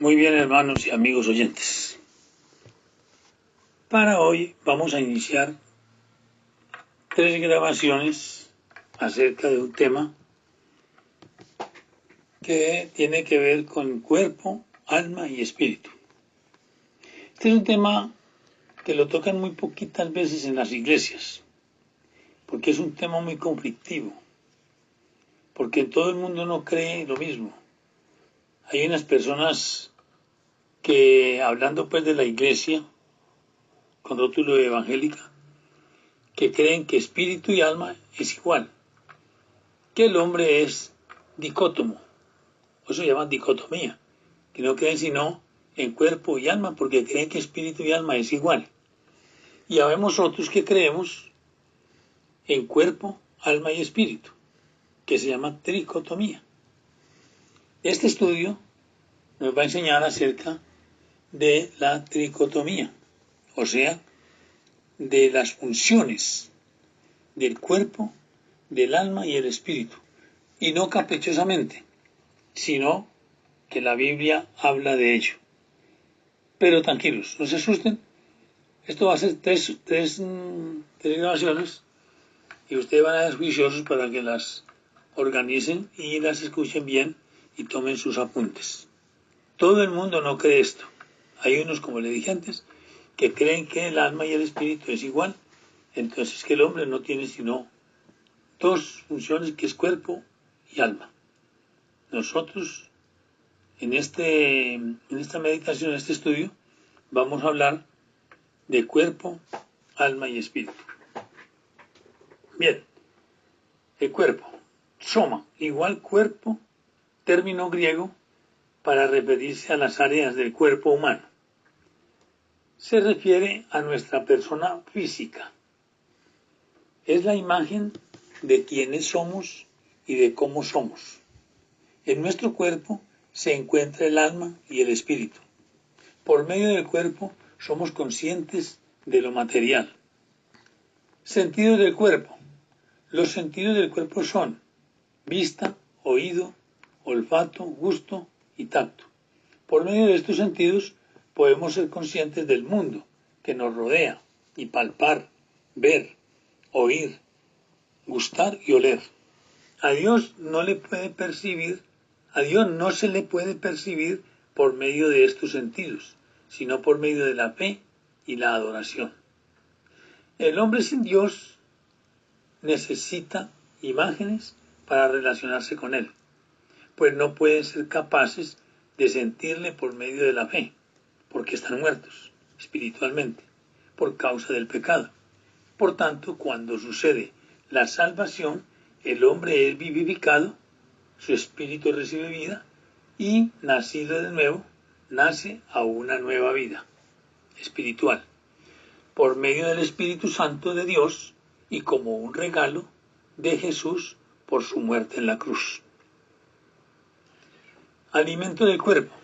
Muy bien, hermanos y amigos oyentes. Para hoy vamos a iniciar 3 grabaciones acerca de un tema que tiene que ver con cuerpo, alma y espíritu. Este es un tema que lo tocan muy poquitas veces en las iglesias, porque es un tema muy conflictivo, porque todo el mundo no cree lo mismo. Hay unas personas que, hablando pues de la iglesia, con rótulo de evangélica, que creen que espíritu y alma es igual, que el hombre es dicótomo, eso se llama dicotomía, que no creen sino en cuerpo y alma porque creen que espíritu y alma es igual. Y habemos otros que creemos en cuerpo, alma y espíritu, que se llama tricotomía. Este estudio nos va a enseñar acerca de la tricotomía, o sea, de las funciones del cuerpo, del alma y el espíritu, y no caprichosamente, sino que la Biblia habla de ello. Pero tranquilos, no se asusten, esto va a ser tres grabaciones y ustedes van a ser juiciosos para que las organicen y las escuchen bien y tomen sus apuntes. Todo el mundo no cree esto. Hay unos, como le dije antes, que creen que el alma y el espíritu es igual, entonces que el hombre no tiene sino 2 funciones, que es cuerpo y alma. Nosotros, en esta meditación, en este estudio, vamos a hablar de cuerpo, alma y espíritu. Bien, el cuerpo, soma, igual cuerpo, término griego para referirse a las áreas del cuerpo humano. Se refiere a nuestra persona física. Es la imagen de quiénes somos y de cómo somos. En nuestro cuerpo se encuentra el alma y el espíritu. Por medio del cuerpo somos conscientes de lo material. Sentidos del cuerpo. Los sentidos del cuerpo son vista, oído, olfato, gusto y tacto. Por medio de estos sentidos podemos ser conscientes del mundo que nos rodea y palpar, ver, oír, gustar y oler. A Dios no se le puede percibir por medio de estos sentidos, sino por medio de la fe y la adoración. El hombre sin Dios necesita imágenes para relacionarse con él, pues no pueden ser capaces de sentirle por medio de la fe, porque están muertos espiritualmente por causa del pecado. Por tanto, cuando sucede la salvación, el hombre es vivificado, su espíritu recibe vida y, nacido de nuevo, nace a una nueva vida espiritual por medio del Espíritu Santo de Dios y como un regalo de Jesús por su muerte en la cruz. Alimento del cuerpo.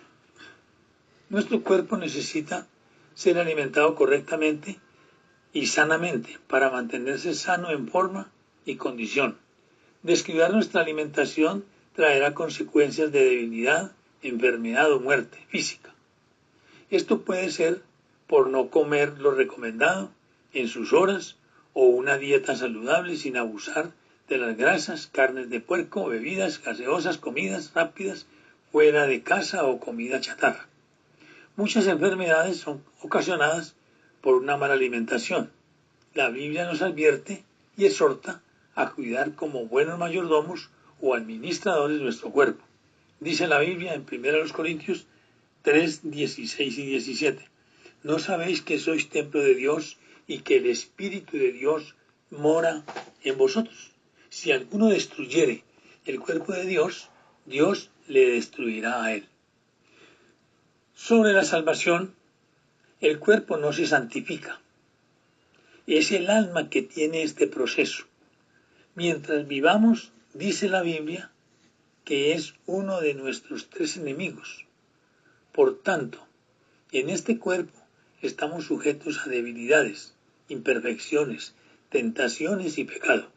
Nuestro cuerpo necesita ser alimentado correctamente y sanamente para mantenerse sano en forma y condición. Descuidar nuestra alimentación traerá consecuencias de debilidad, enfermedad o muerte física. Esto puede ser por no comer lo recomendado en sus horas o una dieta saludable sin abusar de las grasas, carnes de puerco, bebidas gaseosas, comidas rápidas fuera de casa o comida chatarra. Muchas enfermedades son ocasionadas por una mala alimentación. La Biblia nos advierte y exhorta a cuidar como buenos mayordomos o administradores de nuestro cuerpo. Dice la Biblia en 1 Corintios 3, 16 y 17. ¿No sabéis que sois templo de Dios y que el Espíritu de Dios mora en vosotros? Si alguno destruyere el cuerpo de Dios, Dios le destruirá a él. Sobre la salvación, el cuerpo no se santifica. Es el alma que tiene este proceso. Mientras vivamos, dice la Biblia, que es uno de nuestros 3 enemigos. Por tanto, en este cuerpo estamos sujetos a debilidades, imperfecciones, tentaciones y pecado.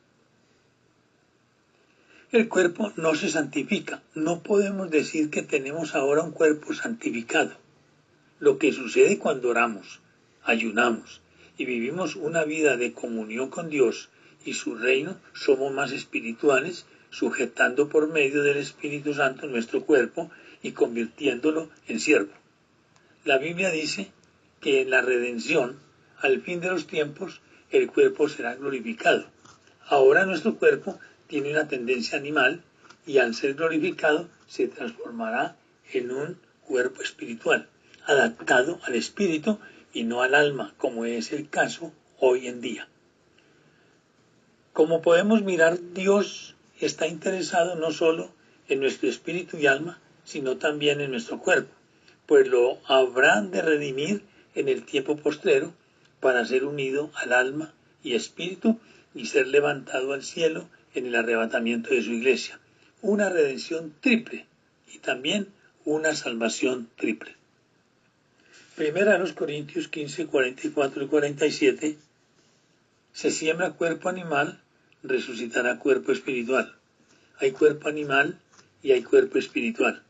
El cuerpo no se santifica. No podemos decir que tenemos ahora un cuerpo santificado. Lo que sucede cuando oramos, ayunamos y vivimos una vida de comunión con Dios y su reino, somos más espirituales, sujetando por medio del Espíritu Santo nuestro cuerpo y convirtiéndolo en siervo. La Biblia dice que en la redención, al fin de los tiempos, el cuerpo será glorificado. Ahora nuestro cuerpo tiene una tendencia animal y al ser glorificado se transformará en un cuerpo espiritual, adaptado al espíritu y no al alma, como es el caso hoy en día. Como podemos mirar, Dios está interesado no solo en nuestro espíritu y alma, sino también en nuestro cuerpo, pues lo habrá de redimir en el tiempo postrero para ser unido al alma y espíritu y ser levantado al cielo en el arrebatamiento de su iglesia. Una redención triple y también una salvación triple. Primera a los Corintios 15, 44 y 47. Se siembra cuerpo animal, resucitará cuerpo espiritual. Hay cuerpo animal y hay cuerpo espiritual.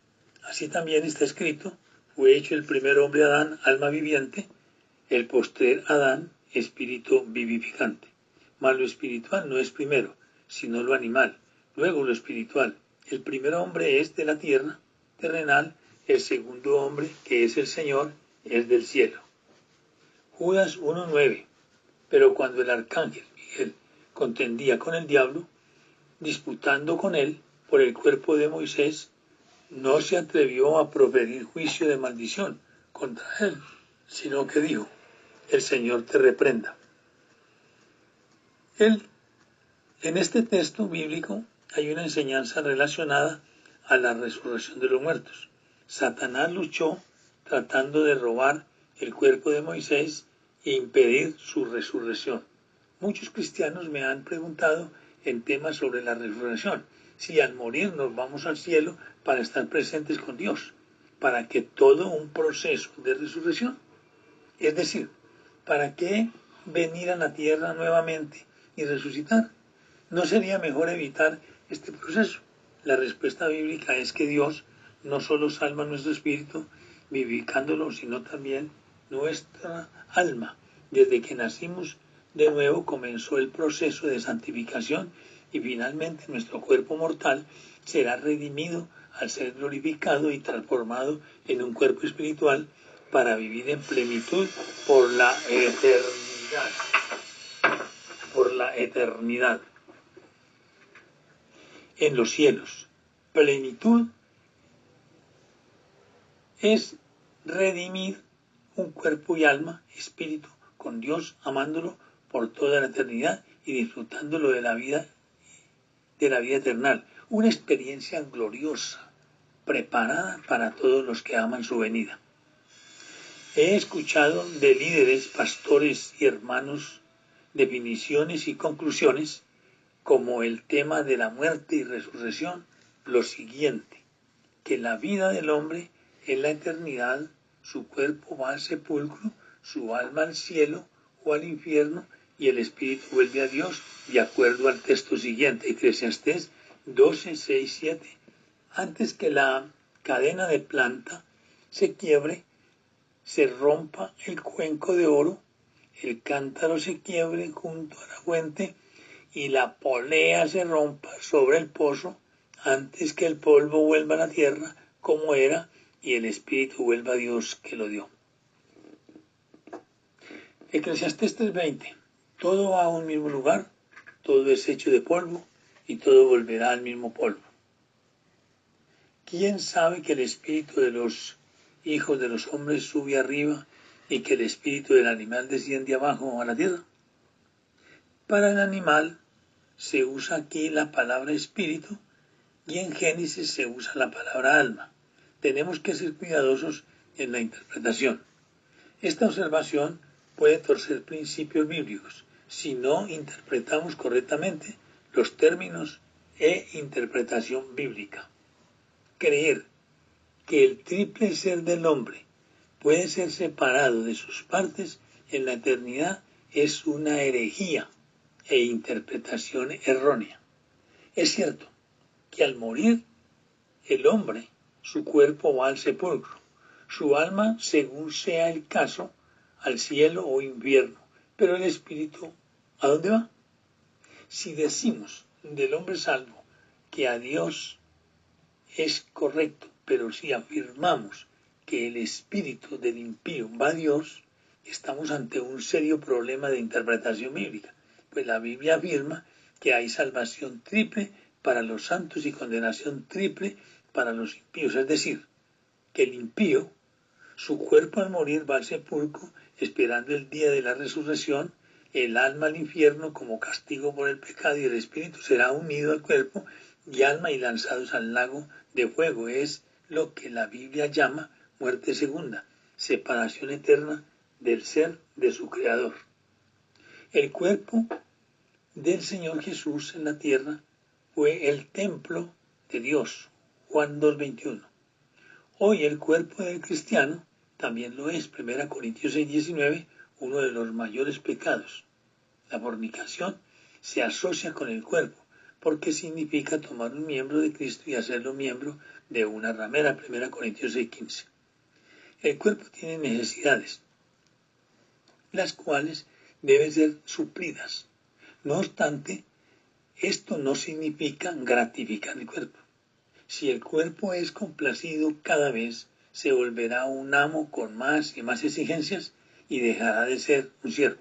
Así también está escrito, fue hecho el primer hombre Adán, alma viviente, el postrer Adán, espíritu vivificante. Mas lo espiritual no es primero, sino lo animal, luego lo espiritual. El primer hombre es de la tierra, terrenal, el segundo hombre, que es el Señor, es del cielo. Judas 1:9. Pero cuando el arcángel Miguel contendía con el diablo, disputando con él por el cuerpo de Moisés, no se atrevió a proferir juicio de maldición contra él, sino que dijo, el Señor te reprenda. En este texto bíblico hay una enseñanza relacionada a la resurrección de los muertos. Satanás luchó tratando de robar el cuerpo de Moisés e impedir su resurrección. Muchos cristianos me han preguntado en temas sobre la resurrección, si al morir nos vamos al cielo para estar presentes con Dios, para que todo un proceso de resurrección. Es decir, ¿para qué venir a la tierra nuevamente y resucitar? ¿No sería mejor evitar este proceso? La respuesta bíblica es que Dios no solo salva nuestro espíritu, vivificándolo, sino también nuestra alma. Desde que nacimos de nuevo comenzó el proceso de santificación y finalmente nuestro cuerpo mortal será redimido al ser glorificado y transformado en un cuerpo espiritual para vivir en plenitud por la eternidad. Por la eternidad. En los cielos. Plenitud es redimir un cuerpo y alma, espíritu, con Dios, amándolo por toda la eternidad y disfrutándolo de la vida eterna. Una experiencia gloriosa, preparada para todos los que aman su venida. He escuchado de líderes, pastores y hermanos definiciones y conclusiones como el tema de la muerte y resurrección, lo siguiente, que la vida del hombre es la eternidad, su cuerpo va al sepulcro, su alma al cielo o al infierno y el espíritu vuelve a Dios, de acuerdo al texto siguiente, Eclesiastés 12, 6, 7. Antes que la cadena de planta se quiebre, se rompa el cuenco de oro, el cántaro se quiebre junto a la fuente y la polea se rompa sobre el pozo, antes que el polvo vuelva a la tierra como era y el espíritu vuelva a Dios que lo dio. Eclesiastés 3:20. Todo va a un mismo lugar, todo es hecho de polvo y todo volverá al mismo polvo. ¿Quién sabe que el espíritu de los hijos de los hombres sube arriba y que el espíritu del animal desciende abajo a la tierra? Para el animal se usa aquí la palabra espíritu y en Génesis se usa la palabra alma. Tenemos que ser cuidadosos en la interpretación. Esta observación puede torcer principios bíblicos si no interpretamos correctamente los términos e interpretación bíblica. Creer que el triple ser del hombre puede ser separado de sus partes en la eternidad es una herejía e interpretación errónea. Es cierto, que al morir el hombre, su cuerpo va al sepulcro, su alma, según sea el caso, al cielo o infierno, pero el espíritu, ¿a dónde va? Si decimos del hombre salvo que a Dios es correcto, pero si afirmamos que el espíritu del impío va a Dios, estamos ante un serio problema de interpretación bíblica, pues la Biblia afirma que hay salvación triple para los santos y condenación triple para los impíos, es decir, que el impío, su cuerpo al morir va al sepulcro esperando el día de la resurrección, el alma al infierno como castigo por el pecado y el espíritu será unido al cuerpo y alma y lanzados al lago de fuego. Es lo que la Biblia llama muerte segunda, separación eterna del ser de su creador. El cuerpo del Señor Jesús en la tierra fue el templo de Dios, Juan 2:21. Hoy el cuerpo del cristiano también lo es, 1 Corintios 6:19, uno de los mayores pecados. La fornicación se asocia con el cuerpo, porque significa tomar un miembro de Cristo y hacerlo miembro de una ramera, 1 Corintios 6:15. El cuerpo tiene necesidades, las cuales deben ser suplidas. No obstante, esto no significa gratificar el cuerpo. Si el cuerpo es complacido cada vez, se volverá un amo con más y más exigencias y dejará de ser un siervo.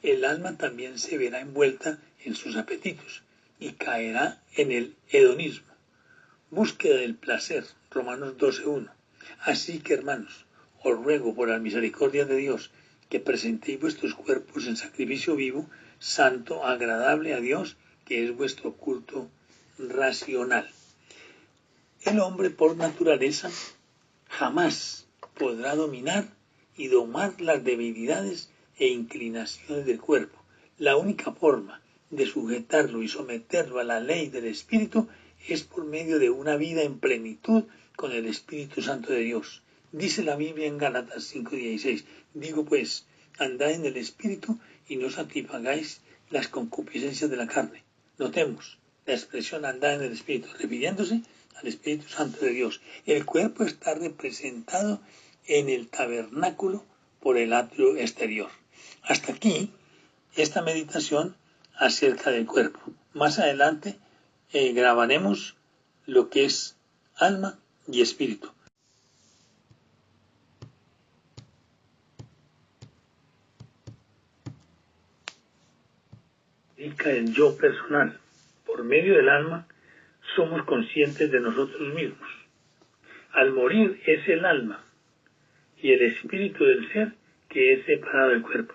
El alma también se verá envuelta en sus apetitos y caerá en el hedonismo, búsqueda del placer, Romanos 12:1. Así que, hermanos, os ruego por la misericordia de Dios que presentéis vuestros cuerpos en sacrificio vivo, santo, agradable a Dios, que es vuestro culto racional. El hombre por naturaleza jamás podrá dominar y domar las debilidades e inclinaciones del cuerpo. La única forma de sujetarlo y someterlo a la ley del Espíritu es por medio de una vida en plenitud con el Espíritu Santo de Dios. Dice la Biblia en Gálatas 5:16, digo pues, andad en el Espíritu y no satisfagáis las concupiscencias de la carne. Notemos la expresión andad en el Espíritu, refiriéndose al Espíritu Santo de Dios. El cuerpo está representado en el tabernáculo por el atrio exterior. Hasta aquí esta meditación acerca del cuerpo. Más adelante grabaremos lo que es alma y espíritu. Indica el yo personal. Por medio del alma somos conscientes de nosotros mismos. Al morir es el alma y el espíritu del ser que es separado del cuerpo.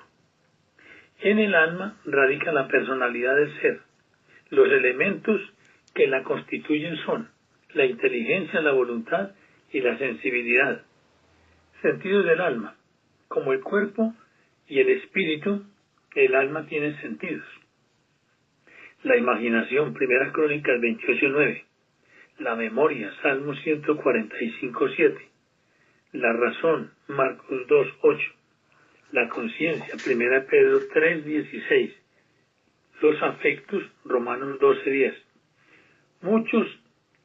En el alma radica la personalidad del ser. Los elementos que la constituyen son la inteligencia, la voluntad y la sensibilidad. Sentidos del alma. Como el cuerpo y el espíritu, el alma tiene sentidos. La imaginación, 1 Crónicas 28:9. La memoria, Salmo 145:7. La razón, Marcos 2:8. La conciencia, 1 Pedro 3:16. Los afectos, Romanos 12:10. Muchos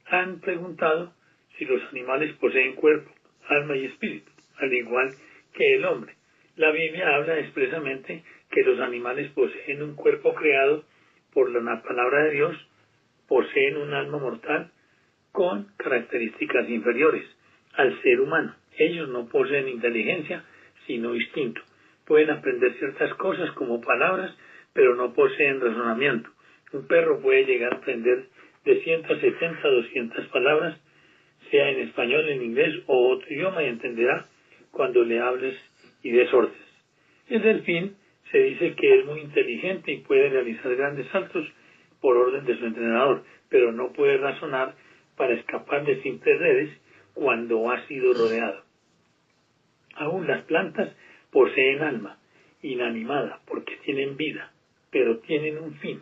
han preguntado si los animales poseen cuerpo, alma y espíritu, al igual que el hombre. La Biblia habla expresamente que los animales poseen un cuerpo creado por la palabra de Dios, poseen un alma mortal con características inferiores al ser humano. Ellos no poseen inteligencia, sino instinto. Pueden aprender ciertas cosas como palabras, pero no poseen razonamiento. Un perro puede llegar a aprender de 170 a 200 palabras, sea en español, en inglés o otro idioma, y entenderá cuando le hables y des órdenes. El delfín se dice que es muy inteligente y puede realizar grandes saltos por orden de su entrenador, pero no puede razonar para escapar de simples redes cuando ha sido rodeado. Aún las plantas poseen alma, inanimada, porque tienen vida, pero tienen un fin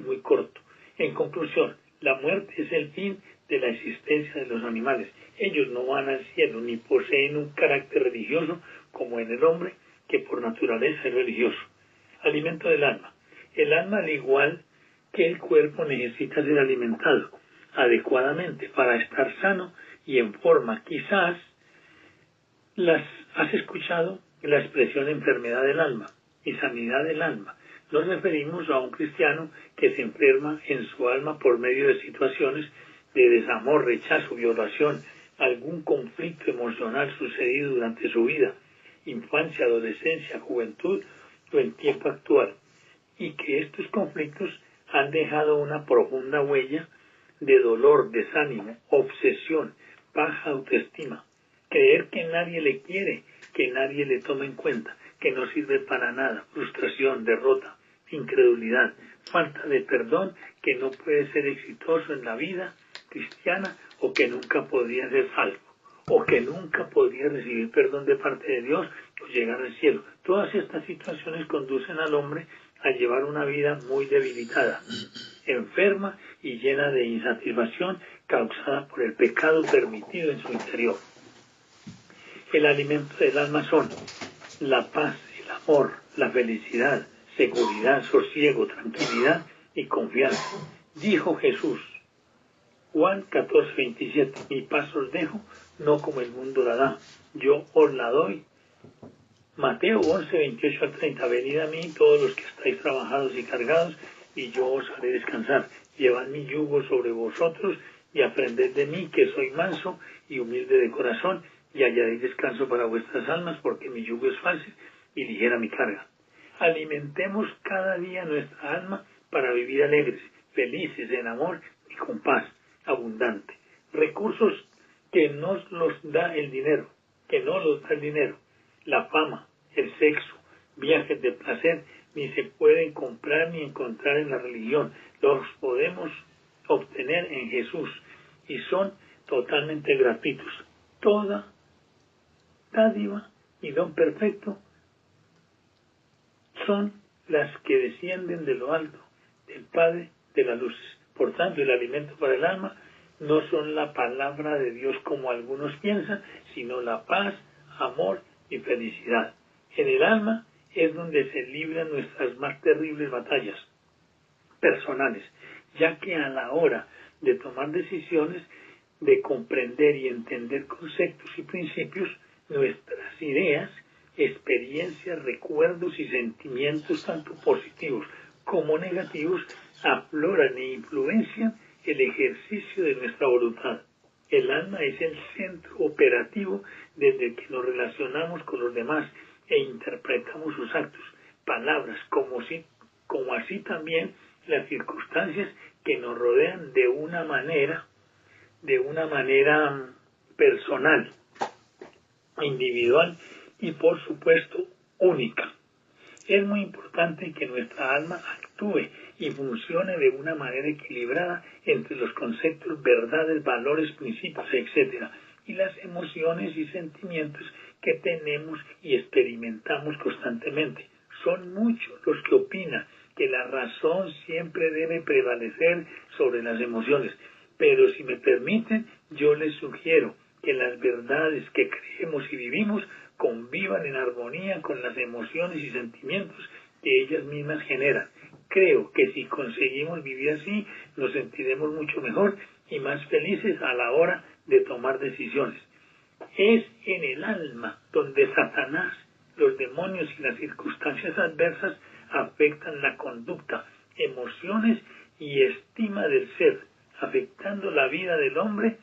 muy corto. En conclusión, la muerte es el fin de la existencia de los animales. Ellos no van al cielo ni poseen un carácter religioso como en el hombre, que por naturaleza es religioso. Alimento del alma. El alma, al igual que el cuerpo, necesita ser alimentado. adecuadamente para estar sano y en forma. Quizás has escuchado la expresión enfermedad del alma y sanidad del alma. Nos referimos a un cristiano que se enferma en su alma por medio de situaciones de desamor, rechazo, violación, algún conflicto emocional sucedido durante su vida, infancia, adolescencia, juventud o en tiempo actual, y que estos conflictos han dejado una profunda huella de dolor, desánimo, obsesión, baja autoestima, creer que nadie le quiere, que nadie le toma en cuenta, que no sirve para nada, frustración, derrota, incredulidad, falta de perdón, que no puede ser exitoso en la vida cristiana o que nunca podría ser salvo o que nunca podría recibir perdón de parte de Dios o llegar al cielo. Todas estas situaciones conducen al hombre a llevar una vida muy debilitada, enferma y llena de insatisfacción causada por el pecado permitido en su interior. El alimento del alma son la paz, el amor, la felicidad, seguridad, sosiego, tranquilidad y confianza. Dijo Jesús, Juan 14:27, mi paz os dejo, no como el mundo la da, yo os la doy. Mateo 11:28-30, venid a mí todos los que estáis trabajados y cargados, y yo os haré descansar. Llevad mi yugo sobre vosotros y aprended de mí, que soy manso y humilde de corazón, y hallaréis descanso para vuestras almas, porque mi yugo es fácil y ligera mi carga. Alimentemos cada día nuestra alma para vivir alegres, felices, en amor y con paz abundante. Recursos que nos los da el dinero, la fama, el sexo, viajes de placer, ni se pueden comprar ni encontrar en la religión. Los podemos obtener en Jesús y son totalmente gratuitos. Toda dádiva y don perfecto son las que descienden de lo alto, del Padre de las luces. Por tanto, el alimento para el alma no son la palabra de Dios como algunos piensan, sino la paz, amor y felicidad. En el alma es donde se libran nuestras más terribles batallas personales, ya que a la hora de tomar decisiones, de comprender y entender conceptos y principios, nuestras ideas, experiencias, recuerdos y sentimientos, tanto positivos como negativos, afloran e influencian el ejercicio de nuestra voluntad. El alma es el centro operativo desde el que nos relacionamos con los demás e interpretamos sus actos, palabras, como así también las circunstancias que nos rodean de una manera personal, individual y por supuesto única. Es muy importante que nuestra alma actúe y funcione de una manera equilibrada entre los conceptos, verdades, valores, principios, etc., y las emociones y sentimientos que tenemos y experimentamos constantemente. Son muchos los que opinan que la razón siempre debe prevalecer sobre las emociones, pero si me permiten, yo les sugiero que las verdades que creemos y vivimos convivan en armonía con las emociones y sentimientos que ellas mismas generan. Creo que si conseguimos vivir así, nos sentiremos mucho mejor y más felices a la hora de tomar decisiones. Es en el alma donde Satanás, los demonios y las circunstancias adversas afectan la conducta, emociones y estima del ser, afectando la vida del hombre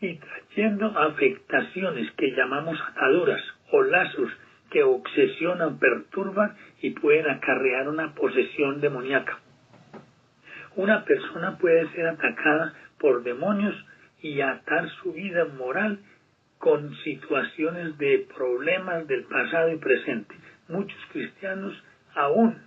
y trayendo afectaciones que llamamos ataduras o lazos que obsesionan, perturban y pueden acarrear una posesión demoníaca. Una persona puede ser atacada por demonios y atar su vida moral con situaciones de problemas del pasado y presente. Muchos cristianos, aún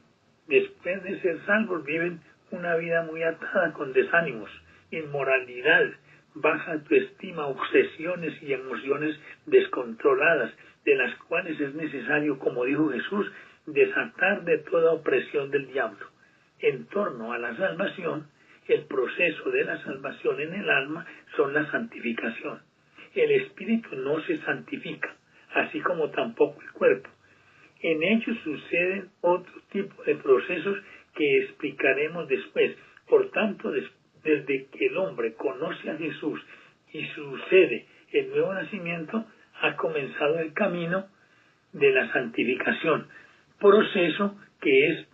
después de ser salvos, viven una vida muy atada con desánimos, inmoralidad, baja autoestima, obsesiones y emociones descontroladas, de las cuales es necesario, como dijo Jesús, desatar de toda opresión del diablo. En torno a la salvación, el proceso de la salvación en el alma son la santificación. El espíritu no se santifica, así como tampoco el cuerpo. En ellos suceden otro tipo de procesos que explicaremos después. Por tanto, desde que el hombre conoce a Jesús y sucede el nuevo nacimiento, ha comenzado el camino de la santificación, proceso que es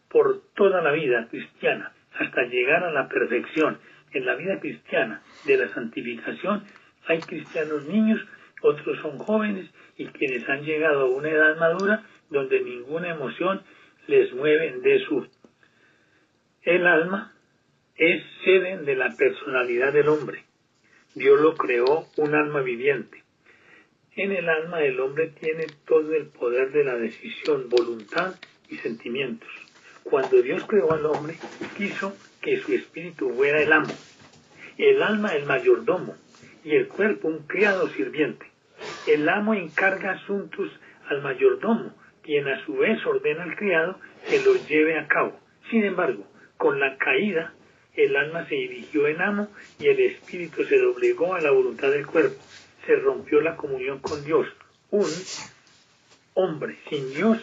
por toda la vida cristiana, hasta llegar a la perfección. En la vida cristiana de la santificación hay cristianos niños, otros son jóvenes y quienes han llegado a una edad madura donde ninguna emoción les mueve de su. El alma es sede de la personalidad del hombre. Dios lo creó un alma viviente. En el alma el hombre tiene todo el poder de la decisión, voluntad y sentimientos. Cuando Dios creó al hombre, quiso que su espíritu fuera el amo, el alma el mayordomo y el cuerpo un criado sirviente. El amo encarga asuntos al mayordomo, quien a su vez ordena al criado que los lleve a cabo. Sin embargo, con la caída, el alma se dirigió en amo y el espíritu se doblegó a la voluntad del cuerpo. Se rompió la comunión con Dios. Un hombre sin Dios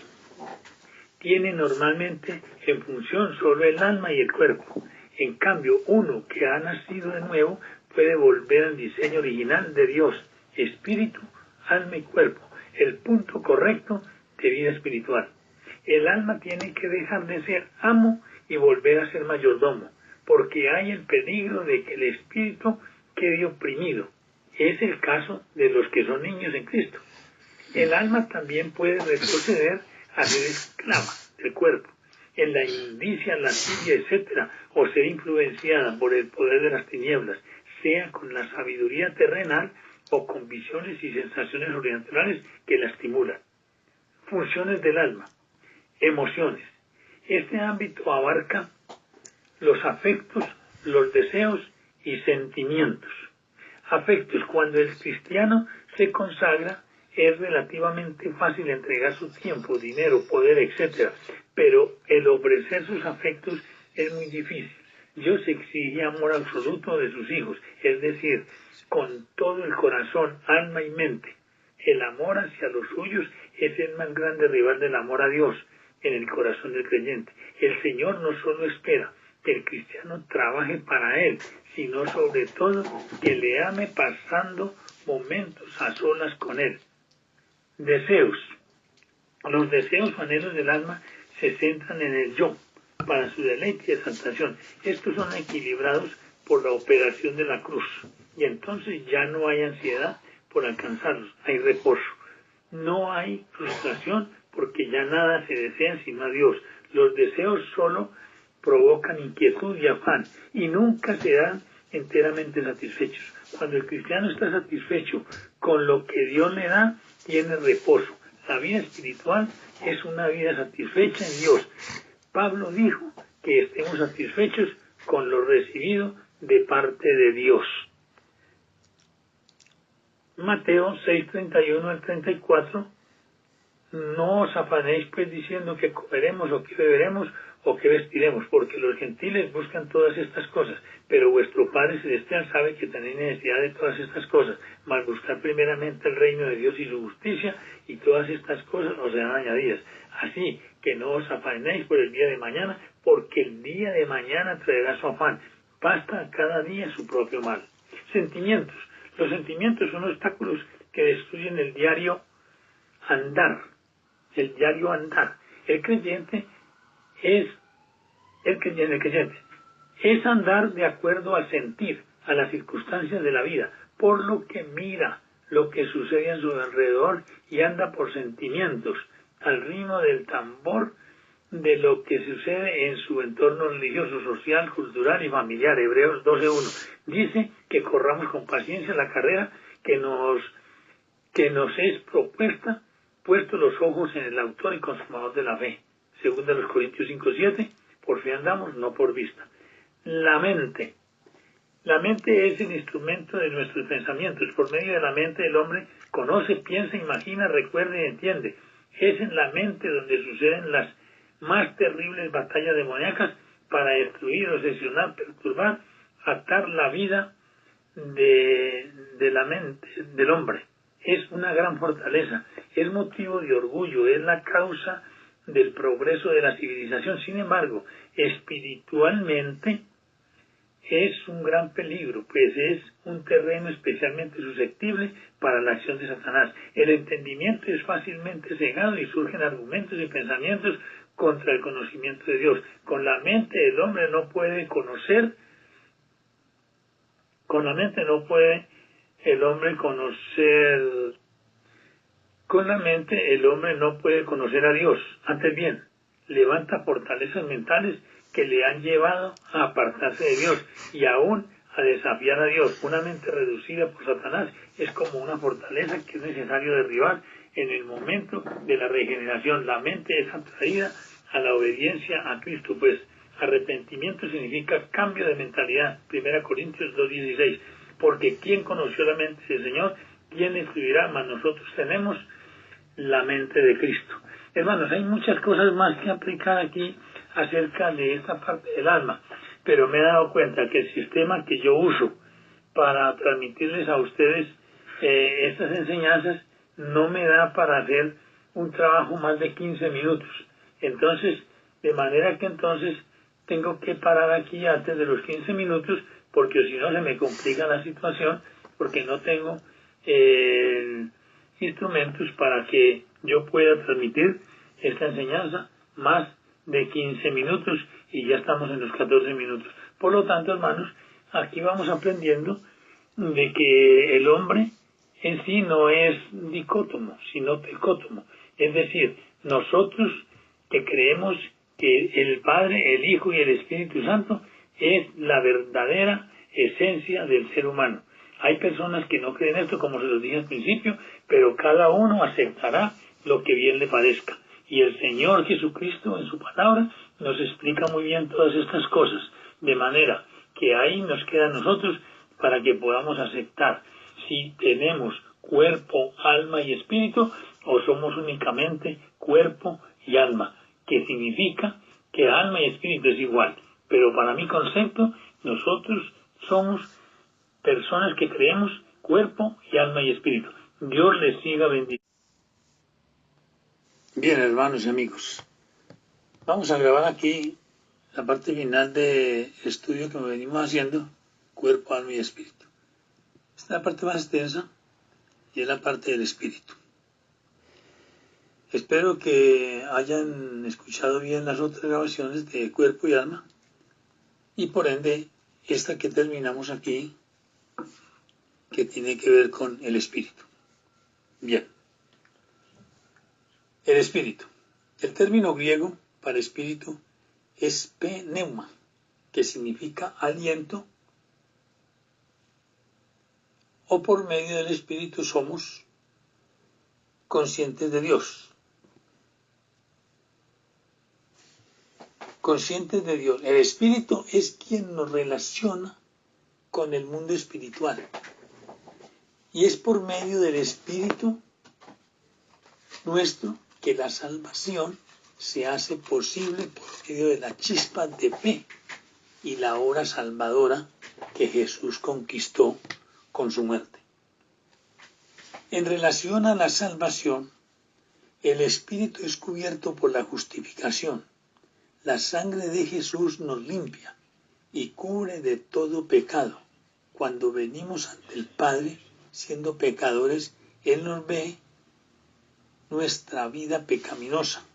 tiene normalmente en función solo el alma y el cuerpo. En cambio, uno que ha nacido de nuevo puede volver al diseño original de Dios, espíritu, alma y cuerpo, el punto correcto de vida espiritual. El alma tiene que dejar de ser amo y volver a ser mayordomo, porque hay el peligro de que el espíritu quede oprimido. Es el caso de los que son niños en Cristo. El alma también puede retroceder a ser esclava del cuerpo, en la inmundicia, lascivia, etc., o ser influenciada por el poder de las tinieblas, sea con la sabiduría terrenal o con visiones y sensaciones sobrenaturales que la estimulan. Funciones del alma. Emociones. Este ámbito abarca los afectos, los deseos y sentimientos. Afectos. Cuando el cristiano se consagra, es relativamente fácil entregar su tiempo, dinero, poder, etc. Pero el ofrecer sus afectos es muy difícil. Dios exige amor absoluto de sus hijos, es decir, con todo el corazón, alma y mente. El amor hacia los suyos es el más grande rival del amor a Dios en el corazón del creyente. El Señor no solo espera que el cristiano trabaje para Él, sino sobre todo que le ame pasando momentos a solas con Él. Deseos. Los deseos o anhelos del alma se centran en el yo, para su deleite y exaltación. Estos son equilibrados por la operación de la cruz, y entonces ya no hay ansiedad por alcanzarlos, hay reposo. No hay frustración porque ya nada se desea sino a Dios. Los deseos solo provocan inquietud y afán, y nunca serán enteramente satisfechos. Cuando el cristiano está satisfecho con lo que Dios le da, tiene reposo. La vida espiritual es una vida satisfecha en Dios. Pablo dijo que estemos satisfechos con lo recibido de parte de Dios. Mateo 6:31 al 34. No os afanéis pues diciendo que comeremos o que beberemos o que vestiremos, porque los gentiles buscan todas estas cosas, pero vuestro Padre Celestial sabe que tenéis necesidad de todas estas cosas, mas buscar primeramente el reino de Dios y su justicia, y todas estas cosas os serán añadidas. Así que no os afanéis por el día de mañana, porque el día de mañana traerá su afán. Basta a cada día su propio mal. Sentimientos. Los sentimientos son obstáculos que destruyen el diario andar. El diario andar. El creyente es andar de acuerdo al sentir, a las circunstancias de la vida, por lo que mira lo que sucede a su alrededor y anda por sentimientos, al ritmo del tambor de lo que sucede en su entorno religioso, social, cultural y familiar. Hebreos 12:1 dice que corramos con paciencia la carrera que nos es propuesta, puesto los ojos en el autor y consumador de la fe. Segunda los Corintios 5:7, por fe andamos, no por vista. La mente. La mente es el instrumento de nuestros pensamientos. Por medio de la mente el hombre conoce, piensa, imagina, recuerda y entiende. Es en la mente donde suceden las más terribles batallas demoníacas para destruir, obsesionar, perturbar, atar la vida de la mente del hombre. Es una gran fortaleza, es motivo de orgullo, es la causa del progreso de la civilización. Sin embargo, espiritualmente es un gran peligro, pues es un terreno especialmente susceptible para la acción de Satanás. El entendimiento es fácilmente cegado y surgen argumentos y pensamientos contra el conocimiento de Dios. Con la mente el hombre no puede conocer, con la mente no puede el hombre conocer, con la mente el hombre no puede conocer a Dios. Antes bien, levanta fortalezas mentales que le han llevado a apartarse de Dios y aún a desafiar a Dios. Una mente reducida por Satanás es como una fortaleza que es necesario derribar en el momento de la regeneración. La mente es atraída a la obediencia a Cristo, pues arrepentimiento significa cambio de mentalidad. 1 Corintios 2:16. Porque ¿quién conoció la mente del Señor? ¿Quién escribirá? Mas nosotros tenemos la mente de Cristo. Hermanos, hay muchas cosas más que aplicar aquí acerca de esta parte del alma, pero me he dado cuenta que el sistema que yo uso para transmitirles a ustedes estas enseñanzas no me da para hacer un trabajo más de 15 minutos. Entonces, de manera que entonces tengo que parar aquí antes de los 15 minutos, porque si no se me complica la situación, porque no tengo instrumentos para que yo pueda transmitir esta enseñanza más de 15 minutos y ya estamos en los 14 minutos. Por lo tanto, hermanos, aquí vamos aprendiendo de que el hombre en sí no es dicótomo, sino tecótomo. Es decir, nosotros que creemos que el Padre, el Hijo y el Espíritu Santo es la verdadera esencia del ser humano. Hay personas que no creen esto, como se los dije al principio, pero cada uno aceptará lo que bien le parezca. Y el Señor Jesucristo en su palabra nos explica muy bien todas estas cosas, de manera que ahí nos queda a nosotros para que podamos aceptar si tenemos cuerpo, alma y espíritu o somos únicamente cuerpo y alma, que significa que alma y espíritu es igual. Pero para mi concepto, nosotros somos personas que creemos cuerpo y alma y espíritu. Dios les siga bendiciendo. Bien, hermanos y amigos, vamos a grabar aquí la parte final del estudio que venimos haciendo, cuerpo, alma y espíritu. Esta es la parte más extensa y es la parte del espíritu. Espero que hayan escuchado bien las otras grabaciones de cuerpo y alma y por ende esta que terminamos aquí, que tiene que ver con el espíritu. Bien, el espíritu. El término griego para espíritu es pneuma, que significa aliento, o por medio del espíritu somos conscientes de Dios. Conscientes de Dios. El espíritu es quien nos relaciona con el mundo espiritual. Y es por medio del espíritu nuestro que la salvación se hace posible por medio de la chispa de fe y la obra salvadora que Jesús conquistó con su muerte. En relación a la salvación, el espíritu es cubierto por la justificación. La sangre de Jesús nos limpia y cubre de todo pecado. Cuando venimos ante el Padre, siendo pecadores, Él nos ve nuestra vida pecaminosa.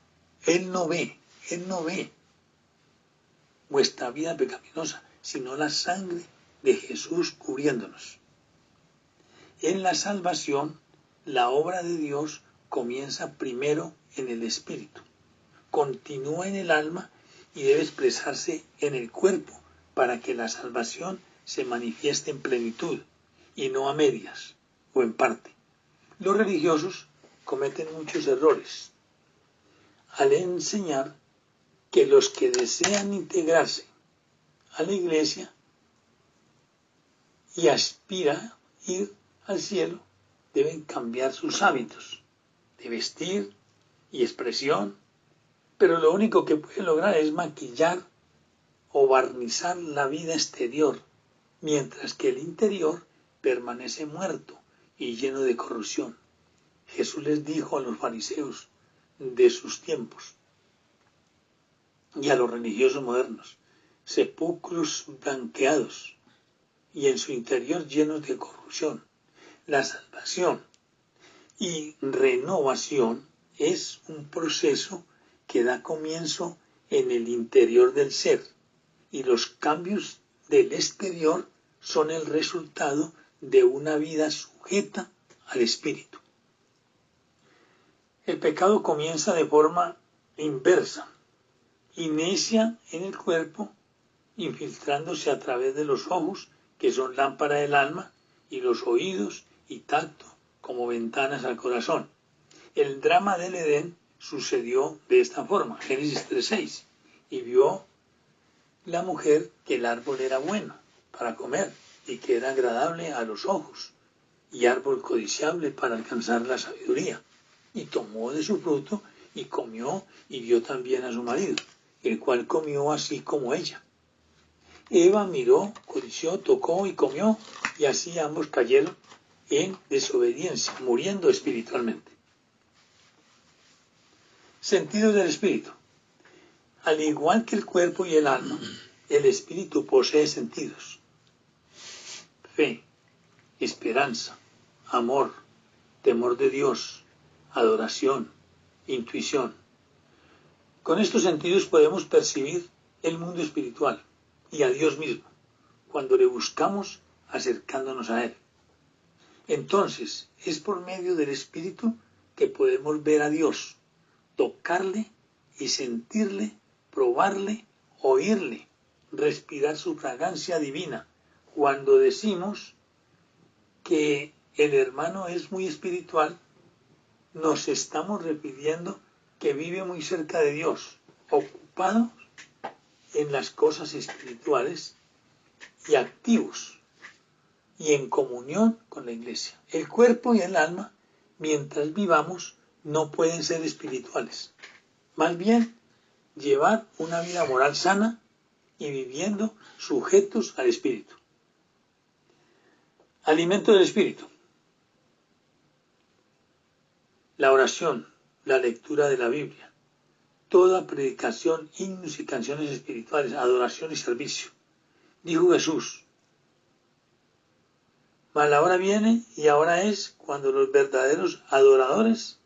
Él no ve vuestra vida pecaminosa, sino la sangre de Jesús cubriéndonos. En la salvación, la obra de Dios comienza primero en el espíritu, continúa en el alma y debe expresarse en el cuerpo para que la salvación se manifieste en plenitud y no a medias o en parte. Los religiosos cometen muchos errores al enseñar que los que desean integrarse a la iglesia y aspiran a ir al cielo deben cambiar sus hábitos de vestir y expresión, pero lo único que pueden lograr es maquillar o barnizar la vida exterior, mientras que el interior permanece muerto y lleno de corrupción. Jesús les dijo a los fariseos de sus tiempos y a los religiosos modernos: sepulcros blanqueados y en su interior llenos de corrupción. La salvación y renovación es un proceso que da comienzo en el interior del ser, y los cambios del exterior son el resultado de una vida sujeta al Espíritu. El pecado comienza de forma inversa, inicia en el cuerpo, infiltrándose a través de los ojos, que son lámpara del alma, y los oídos y tacto como ventanas al corazón. El drama del Edén sucedió de esta forma, Génesis 3:6, y vio la mujer que el árbol era bueno para comer y que era agradable a los ojos, y árbol codiciable para alcanzar la sabiduría. Y tomó de su fruto y comió y dio también a su marido, el cual comió así como ella. Eva miró, codició, tocó y comió, y así ambos cayeron en desobediencia, muriendo espiritualmente. Sentidos del espíritu. Al igual que el cuerpo y el alma, el espíritu posee sentidos: fe, esperanza, amor, temor de Dios, adoración, intuición. Con estos sentidos podemos percibir el mundo espiritual y a Dios mismo cuando le buscamos acercándonos a Él. Entonces, es por medio del Espíritu que podemos ver a Dios, tocarle y sentirle, probarle, oírle, respirar su fragancia divina. Cuando decimos que el hermano es muy espiritual, nos estamos refiriendo que vive muy cerca de Dios, ocupado en las cosas espirituales y activos y en comunión con la iglesia. El cuerpo y el alma, mientras vivamos, no pueden ser espirituales. Más bien, llevar una vida moral sana y viviendo sujetos al espíritu. Alimento del espíritu. La oración, la lectura de la Biblia, toda predicación, himnos y canciones espirituales, adoración y servicio. Dijo Jesús: mas la hora viene y ahora es cuando los verdaderos adoradores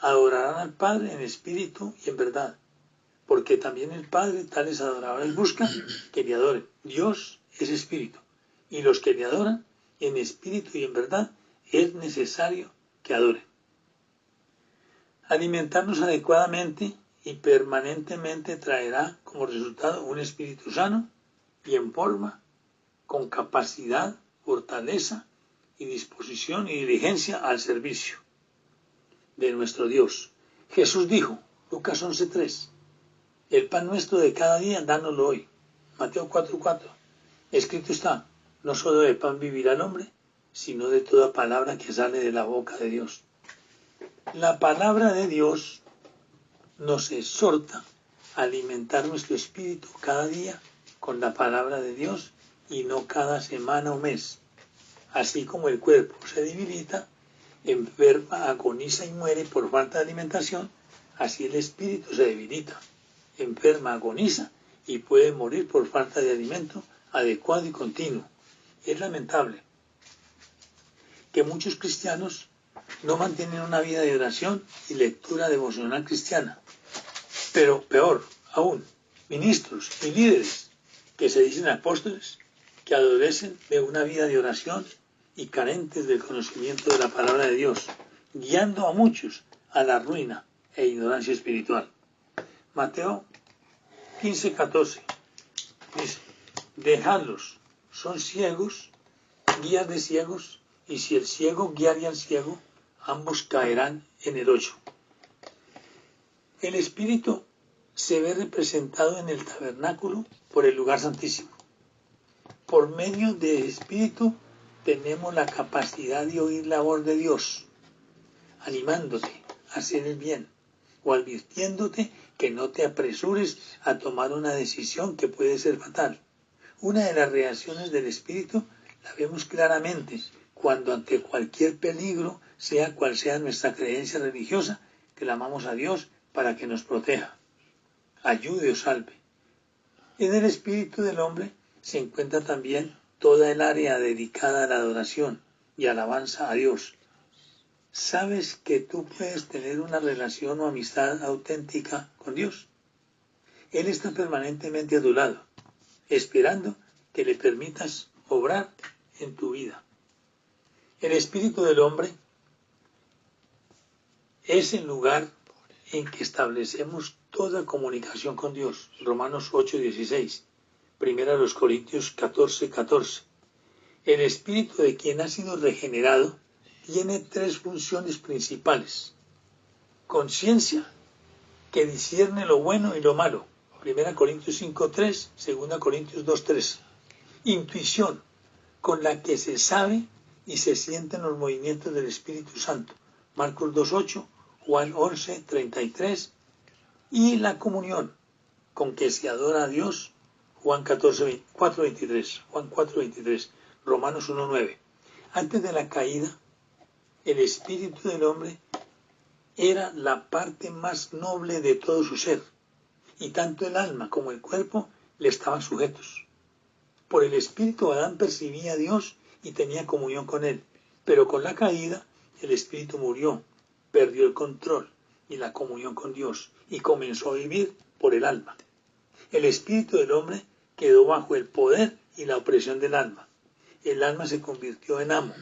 adorarán al Padre en espíritu y en verdad, porque también el Padre tales adoradores busca que le adoren. Dios es espíritu, y los que le adoran en espíritu y en verdad es necesario que adoren. Alimentarnos adecuadamente y permanentemente traerá como resultado un espíritu sano y en forma, con capacidad, fortaleza y disposición y diligencia al servicio de nuestro Dios. Jesús dijo, Lucas 11:3, el pan nuestro de cada día, dánoslo hoy. Mateo 4:4, escrito está, no solo de pan vivirá el hombre, sino de toda palabra que sale de la boca de Dios. La palabra de Dios nos exhorta a alimentar nuestro espíritu cada día con la palabra de Dios y no cada semana o mes. Así como el cuerpo se debilita, enferma, agoniza y muere por falta de alimentación, así el espíritu se debilita, enferma, agoniza y puede morir por falta de alimento adecuado y continuo. Es lamentable que muchos cristianos no mantienen una vida de oración y lectura devocional cristiana, pero peor aún, ministros y líderes que se dicen apóstoles, que adolecen de una vida de oración y carentes del conocimiento de la palabra de Dios, guiando a muchos a la ruina e ignorancia espiritual. Mateo 15:14 dice, dejadlos, son ciegos, guías de ciegos, y si el ciego guiare al ciego, ambos caerán en el hoyo. El Espíritu se ve representado en el tabernáculo por el lugar santísimo. Por medio del Espíritu tenemos la capacidad de oír la voz de Dios, animándote a hacer el bien o advirtiéndote que no te apresures a tomar una decisión que puede ser fatal. Una de las reacciones del Espíritu la vemos claramente cuando ante cualquier peligro, sea cual sea nuestra creencia religiosa, clamamos a Dios para que nos proteja, ayude o salve. En el espíritu del hombre se encuentra también toda el área dedicada a la adoración y alabanza a Dios. ¿Sabes que tú puedes tener una relación o amistad auténtica con Dios? Él está permanentemente a tu lado, esperando que le permitas obrar en tu vida. El espíritu del hombre es el lugar en que establecemos toda comunicación con Dios. Romanos 8:16, 1 Corintios 14:14. El espíritu de quien ha sido regenerado tiene tres funciones principales. Conciencia, que discierne lo bueno y lo malo. 1 Corintios 5:3, 2 Corintios 2:3. Intuición, con la que se sabe y se sienten los movimientos del Espíritu Santo. Marcos 2:8, Juan 11:33. Y la comunión, con que se adora a Dios. Juan 4:23, Romanos 1:9. Antes de la caída, el espíritu del hombre era la parte más noble de todo su ser, y tanto el alma como el cuerpo le estaban sujetos. Por el espíritu Adán percibía a Dios y tenía comunión con él, pero con la caída el espíritu murió, perdió el control y la comunión con Dios, y comenzó a vivir por el alma. El espíritu del hombre quedó bajo el poder y la opresión del alma. El alma se convirtió en amo,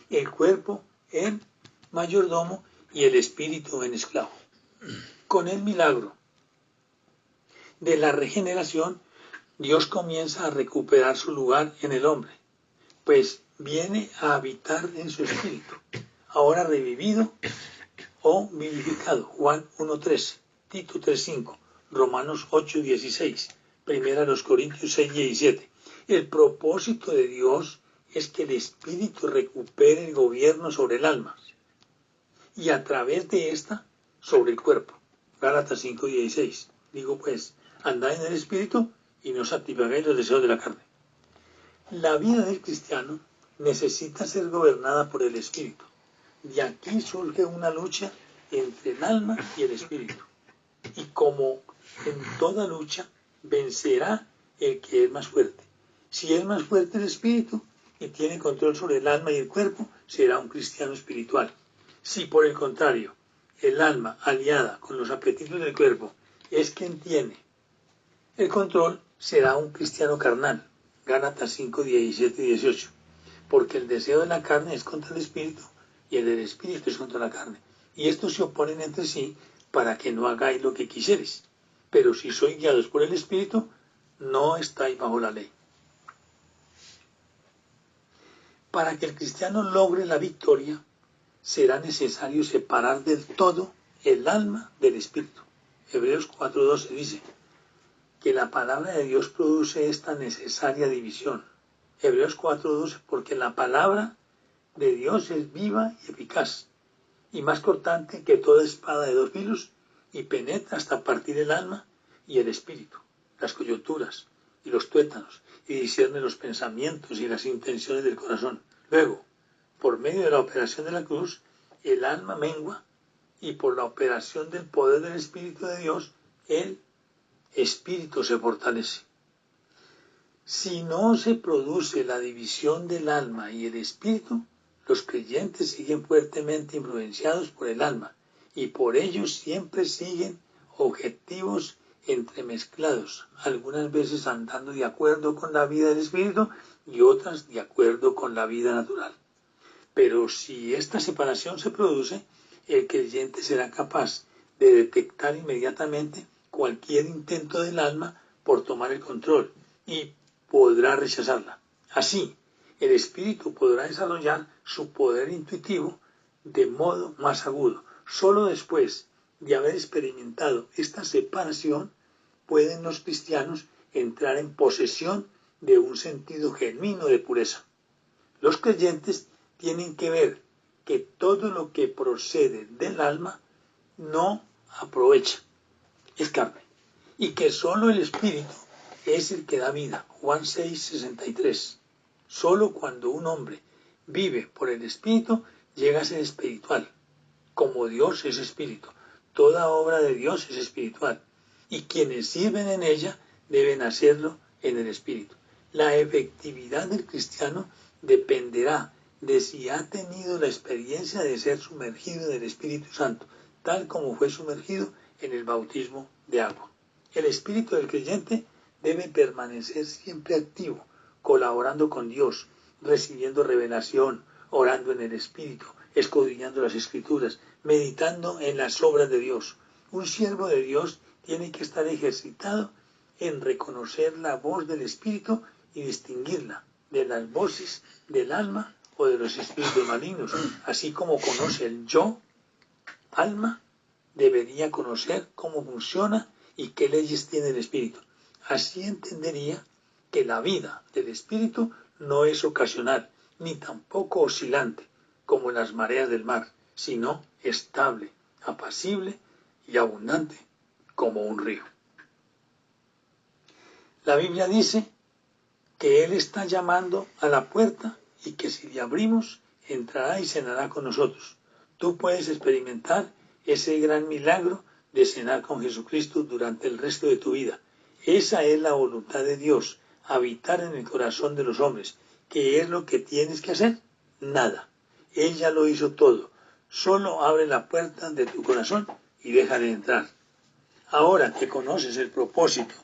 el cuerpo en mayordomo y el espíritu en esclavo. Con el milagro de la regeneración, Dios comienza a recuperar su lugar en el hombre, pues viene a habitar en su espíritu, ahora revivido o vivificado. Juan 1:13, Tito 3:5, Romanos 8:16, 1 Corintios 6:17. El propósito de Dios es que el espíritu recupere el gobierno sobre el alma y a través de ésta sobre el cuerpo. Gálatas 5:16. Digo pues, andad en el espíritu y no satisfagáis los deseos de la carne. La vida del cristiano necesita ser gobernada por el espíritu. De aquí surge una lucha entre el alma y el espíritu. Y como en toda lucha, vencerá el que es más fuerte. Si es más fuerte el espíritu y tiene control sobre el alma y el cuerpo, será un cristiano espiritual. Si por el contrario, el alma aliada con los apetitos del cuerpo es quien tiene el control, será un cristiano carnal. Gálatas 5:17-18. Porque el deseo de la carne es contra el espíritu y el del espíritu es contra la carne. Y estos se oponen entre sí para que no hagáis lo que quisierais. Pero si sois guiados por el espíritu, no estáis bajo la ley. Para que el cristiano logre la victoria, será necesario separar del todo el alma del espíritu. Hebreos 4:12 dice que la palabra de Dios produce esta necesaria división. Hebreos 4:12, porque la palabra de Dios es viva y eficaz, y más cortante que toda espada de 2 filos, y penetra hasta partir el alma y el espíritu, las coyunturas y los tuétanos, y discierne los pensamientos y las intenciones del corazón. Luego, por medio de la operación de la cruz, el alma mengua, y por la operación del poder del Espíritu de Dios, el espíritu se fortalece. Si no se produce la división del alma y el espíritu, los creyentes siguen fuertemente influenciados por el alma y por ello siempre siguen objetivos entremezclados, algunas veces andando de acuerdo con la vida del espíritu y otras de acuerdo con la vida natural. Pero si esta separación se produce, el creyente será capaz de detectar inmediatamente cualquier intento del alma por tomar el control y podrá rechazarla. Así, el espíritu podrá desarrollar su poder intuitivo de modo más agudo. Solo después de haber experimentado esta separación, pueden los cristianos entrar en posesión de un sentido genuino de pureza. Los creyentes tienen que ver que todo lo que procede del alma no aprovecha, es carne, y que solo el espíritu es el que da vida. Juan 6:63. Solo cuando un hombre vive por el espíritu llega a ser espiritual. Como Dios es espíritu, toda obra de Dios es espiritual, y quienes sirven en ella deben hacerlo en el Espíritu. La efectividad del cristiano dependerá de si ha tenido la experiencia de ser sumergido en el Espíritu Santo, tal como fue sumergido en el bautismo de agua. El espíritu del creyente debe permanecer siempre activo, colaborando con Dios, recibiendo revelación, orando en el Espíritu, escudriñando las Escrituras, meditando en las obras de Dios. Un siervo de Dios tiene que estar ejercitado en reconocer la voz del Espíritu y distinguirla de las voces del alma o de los espíritus malignos, así como conoce el yo, alma, debería conocer cómo funciona y qué leyes tiene el Espíritu. Así entendería que la vida del Espíritu no es ocasional, ni tampoco oscilante, como las mareas del mar, sino estable, apacible y abundante, como un río. La Biblia dice que Él está llamando a la puerta y que si le abrimos, entrará y cenará con nosotros. Tú puedes experimentar ese gran milagro de cenar con Jesucristo durante el resto de tu vida. Esa es la voluntad de Dios, habitar en el corazón de los hombres. ¿Qué es lo que tienes que hacer? Nada. Él ya lo hizo todo. Solo abre la puerta de tu corazón y déjale entrar. Ahora que conoces el propósito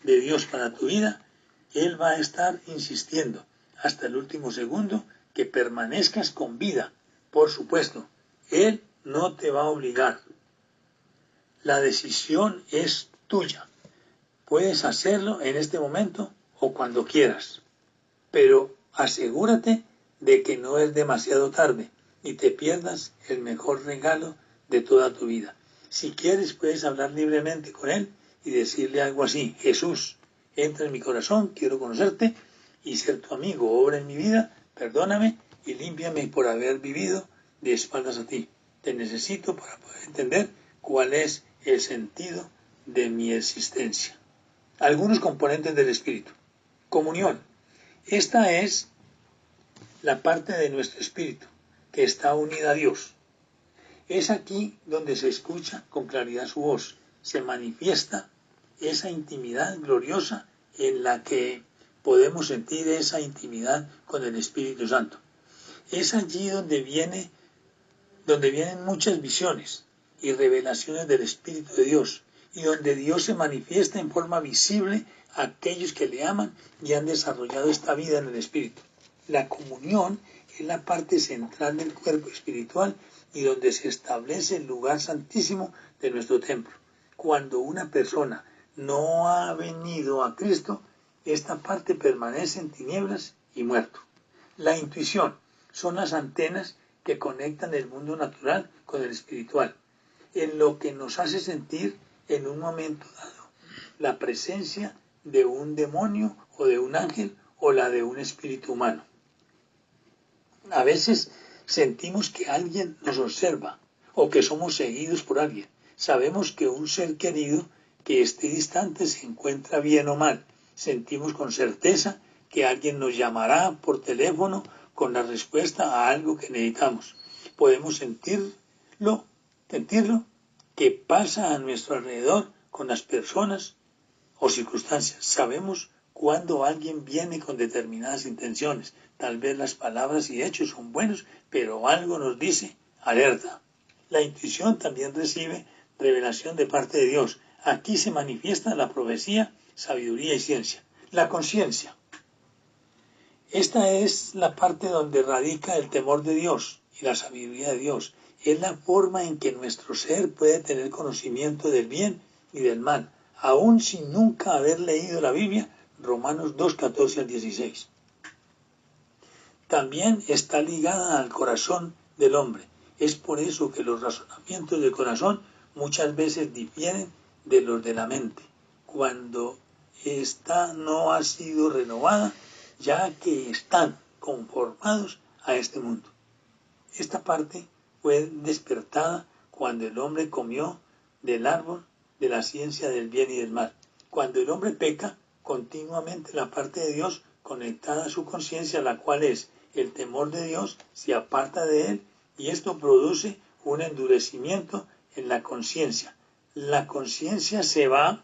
de Dios para tu vida, Él va a estar insistiendo hasta el último segundo que permanezcas con vida. Por supuesto, Él no te va a obligar. La decisión es tuya. Puedes hacerlo en este momento o cuando quieras, pero asegúrate de que no es demasiado tarde y te pierdas el mejor regalo de toda tu vida. Si quieres, puedes hablar libremente con Él y decirle algo así: Jesús, entra en mi corazón, quiero conocerte y ser tu amigo, obra en mi vida, perdóname y límpiame por haber vivido de espaldas a ti. Te necesito para poder entender cuál es el sentido de mi existencia. Algunos componentes del Espíritu. Comunión. Esta es la parte de nuestro espíritu que está unida a Dios. Es aquí donde se escucha con claridad su voz, se manifiesta esa intimidad gloriosa en la que podemos sentir esa intimidad con el Espíritu Santo. Es allí donde vienen muchas visiones y revelaciones del Espíritu de Dios, y donde Dios se manifiesta en forma visible a aquellos que le aman y han desarrollado esta vida en el Espíritu. La comunión es la parte central del cuerpo espiritual y donde se establece el lugar santísimo de nuestro templo. Cuando una persona no ha venido a Cristo, esta parte permanece en tinieblas y muerto. La intuición son las antenas que conectan el mundo natural con el espiritual, en lo que nos hace sentir en un momento dado la presencia de un demonio o de un ángel o la de un espíritu humano. A veces sentimos que alguien nos observa o que somos seguidos por alguien. Sabemos que un ser querido que esté distante se encuentra bien o mal. Sentimos con certeza que alguien nos llamará por teléfono con la respuesta a algo que necesitamos. Podemos sentirlo que pasa a nuestro alrededor con las personas o circunstancias. Sabemos cuando alguien viene con determinadas intenciones. Tal vez las palabras y hechos son buenos, pero algo nos dice alerta. La intuición también recibe revelación de parte de Dios. Aquí se manifiesta la profecía, sabiduría y ciencia. La conciencia. Esta es la parte donde radica el temor de Dios y la sabiduría de Dios. Es la forma en que nuestro ser puede tener conocimiento del bien y del mal, aún sin nunca haber leído la Biblia, Romanos 2, 14 al 16. También está ligada al corazón del hombre. Es por eso que los razonamientos del corazón muchas veces difieren de los de la mente, cuando ésta no ha sido renovada, ya que están conformados a este mundo. Esta parte fue despertada cuando el hombre comió del árbol de la ciencia del bien y del mal. Cuando el hombre peca, continuamente la parte de Dios conectada a su conciencia, la cual es el temor de Dios, se aparta de él y esto produce un endurecimiento en la conciencia. La conciencia se va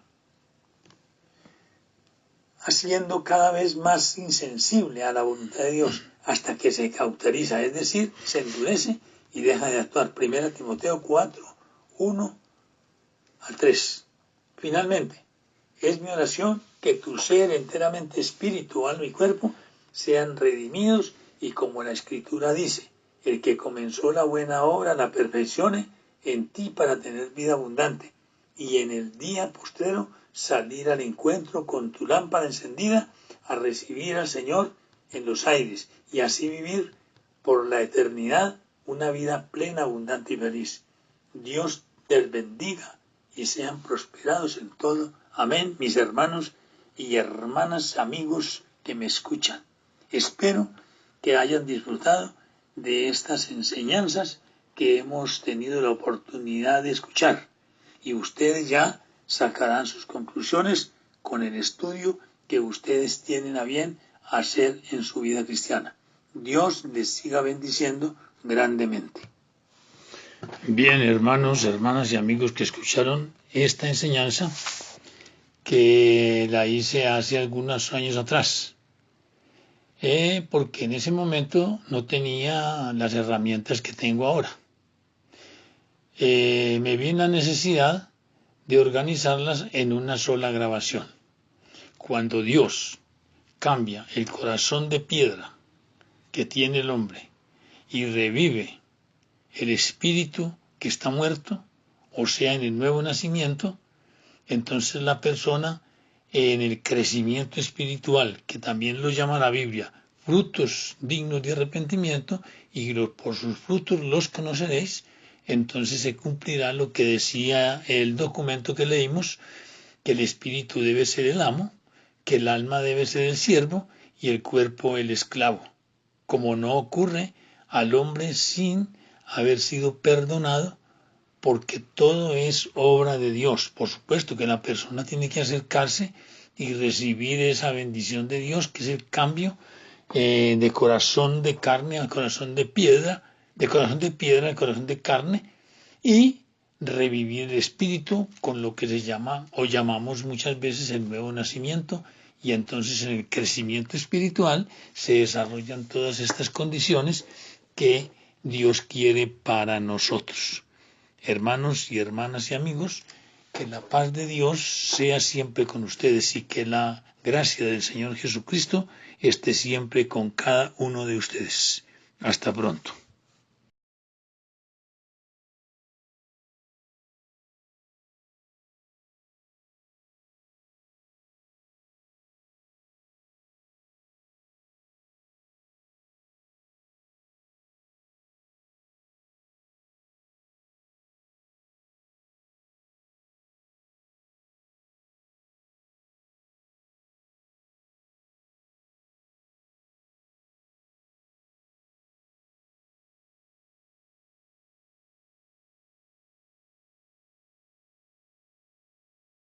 haciendo cada vez más insensible a la voluntad de Dios hasta que se cauteriza, es decir, se endurece y deja de actuar. 1 Timoteo 4, 1 al 3. Finalmente, es mi oración que tu ser enteramente espíritu, alma y cuerpo sean redimidos y como la Escritura dice, el que comenzó la buena obra la perfeccione en ti para tener vida abundante y en el día postrero salir al encuentro con tu lámpara encendida a recibir al Señor en los aires y así vivir por la eternidad una vida plena, abundante y feliz. Dios les bendiga y sean prosperados en todo. Amén, mis hermanos y hermanas, amigos que me escuchan. Espero que hayan disfrutado de estas enseñanzas que hemos tenido la oportunidad de escuchar y ustedes ya sacarán sus conclusiones con el estudio que ustedes tienen a bien hacer en su vida cristiana. Dios les siga bendiciendo grandemente. Bien, hermanos, hermanas y amigos que escucharon esta enseñanza, que la hice hace algunos años atrás, porque en ese momento no tenía las herramientas que tengo ahora. Me vi en la necesidad de organizarlas en una sola grabación. Cuando Dios cambia el corazón de piedra que tiene el hombre y revive el espíritu que está muerto, o sea, en el nuevo nacimiento, entonces la persona en el crecimiento espiritual, que también lo llama la Biblia, frutos dignos de arrepentimiento, y por sus frutos los conoceréis, entonces se cumplirá lo que decía el documento que leímos, que el espíritu debe ser el amo, que el alma debe ser el siervo y el cuerpo el esclavo, como no ocurre al hombre sin haber sido perdonado, porque todo es obra de Dios. Por supuesto que la persona tiene que acercarse y recibir esa bendición de Dios, que es el cambio de corazón de carne al corazón de piedra, de corazón de piedra al corazón de carne, y revivir el espíritu con lo que se llama o llamamos muchas veces el nuevo nacimiento, y entonces en el crecimiento espiritual se desarrollan todas estas condiciones que Dios quiere para nosotros. Hermanos y hermanas y amigos, que la paz de Dios sea siempre con ustedes y que la gracia del Señor Jesucristo esté siempre con cada uno de ustedes. Hasta pronto.